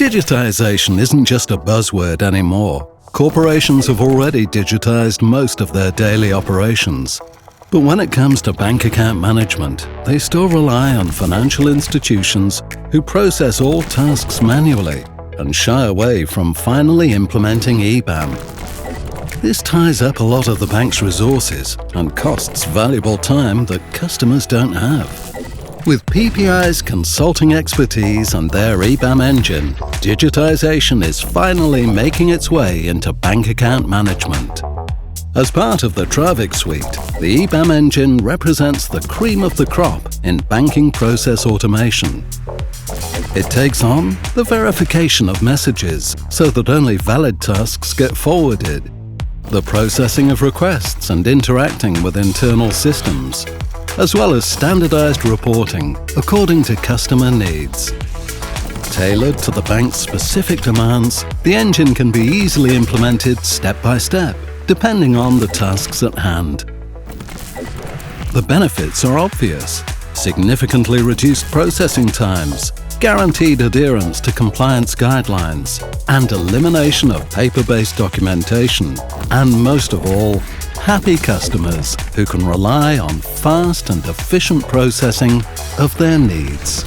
Digitization isn't just a buzzword anymore. Corporations have already digitized most of their daily operations. But when it comes to bank account management, they still rely on financial institutions who process all tasks manually and shy away from finally implementing eBAM. This ties up a lot of the bank's resources and costs valuable time that customers don't have. With PPI's consulting expertise and their eBAM engine, digitization is finally making its way into bank account management. As part of the TRAVIC Suite, the eBAM engine represents the cream of the crop in banking process automation. It takes on the verification of messages so that only valid tasks get forwarded, the processing of requests and interacting with internal systems, as well as standardized reporting according to customer needs. Tailored to the bank's specific demands, the engine can be easily implemented step by step, depending on the tasks at hand. The benefits are obvious: significantly reduced processing times, guaranteed adherence to compliance guidelines, and elimination of paper-based documentation, and most of all, happy customers who can rely on fast and efficient processing of their needs.